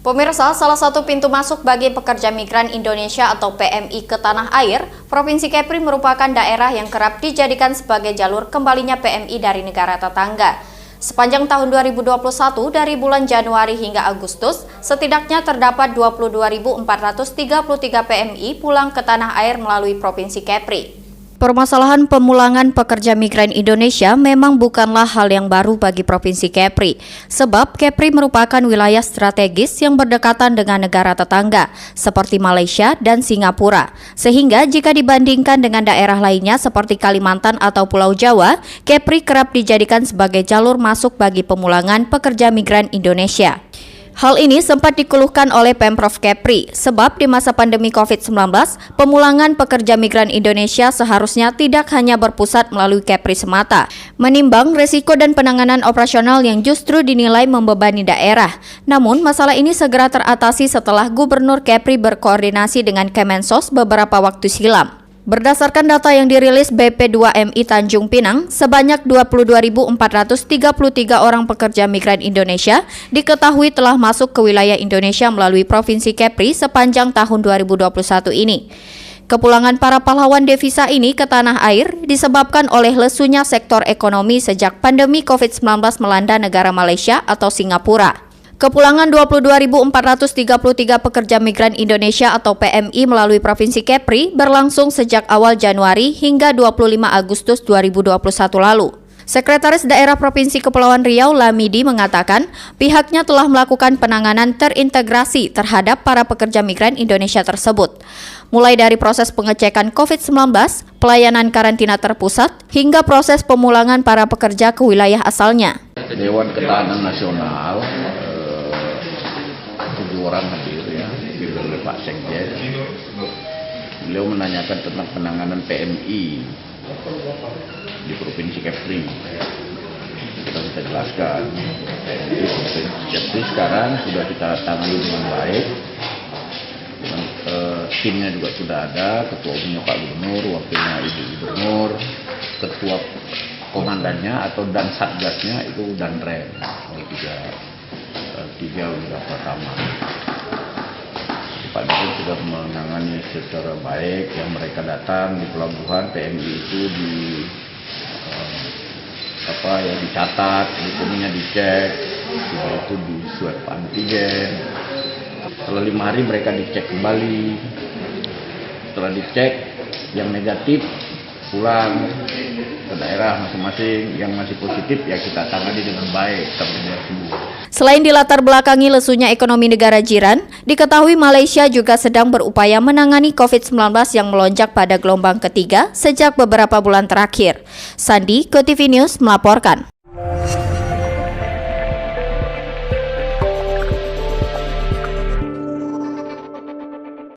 Pemirsa, salah satu pintu masuk bagi pekerja migran Indonesia atau PMI ke tanah air, Provinsi Kepri merupakan daerah yang kerap dijadikan sebagai jalur kembalinya PMI dari negara tetangga. Sepanjang tahun 2021, dari bulan Januari hingga Agustus, setidaknya terdapat 22.433 PMI pulang ke tanah air melalui Provinsi Kepri. Permasalahan pemulangan pekerja migran Indonesia memang bukanlah hal yang baru bagi Provinsi Kepri, sebab Kepri merupakan wilayah strategis yang berdekatan dengan negara tetangga, seperti Malaysia dan Singapura. Sehingga jika dibandingkan dengan daerah lainnya seperti Kalimantan atau Pulau Jawa, Kepri kerap dijadikan sebagai jalur masuk bagi pemulangan pekerja migran Indonesia. Hal ini sempat dikeluhkan oleh Pemprov Kepri, sebab di masa pandemi COVID-19, pemulangan pekerja migran Indonesia seharusnya tidak hanya berpusat melalui Kepri semata, menimbang resiko dan penanganan operasional yang justru dinilai membebani daerah. Namun, masalah ini segera teratasi setelah Gubernur Kepri berkoordinasi dengan Kemensos beberapa waktu silam. Berdasarkan data yang dirilis BP2MI Tanjung Pinang, sebanyak 22.433 orang pekerja migran Indonesia diketahui telah masuk ke wilayah Indonesia melalui Provinsi Kepri sepanjang tahun 2021 ini. Kepulangan para pahlawan devisa ini ke tanah air disebabkan oleh lesunya sektor ekonomi sejak pandemi COVID-19 melanda negara Malaysia atau Singapura. Kepulangan 22.433 pekerja migran Indonesia atau PMI melalui Provinsi Kepri berlangsung sejak awal Januari hingga 25 Agustus 2021 lalu. Sekretaris Daerah Provinsi Kepulauan Riau Lamidi mengatakan pihaknya telah melakukan penanganan terintegrasi terhadap para pekerja migran Indonesia tersebut. Mulai dari proses pengecekan COVID-19, pelayanan karantina terpusat, hingga proses pemulangan para pekerja ke wilayah asalnya. Dewan Ketahanan Nasional 7 orang hadir ya, dipimpin oleh Pak Sekjen. Beliau menanyakan tentang penanganan PMI di Provinsi Kepri. Kita jelaskan, PMI Provinsi Kepri sekarang sudah kita tangani dengan baik. Timnya juga sudah ada, ketua umumnya Pak Gubernur, wakilnya Ibu Gubernur, ketua komandannya atau dan satgasnya itu Danrem, tiga wilayah pertama. Pak Dirjen sudah menangani secara baik, yang mereka datang di pelabuhan PMI itu dicatat, dokumennya dicek, setelah itu di swab antigen. Setelah 5 hari mereka dicek kembali. Setelah dicek yang negatif pulang ke daerah masing-masing, yang masih positif ya kita tangani dengan baik sampai dia sembuh. Selain dilatar belakangi lesunya ekonomi negara jiran, diketahui Malaysia juga sedang berupaya menangani COVID-19 yang melonjak pada gelombang ketiga sejak beberapa bulan terakhir. Sandi, KTV News melaporkan.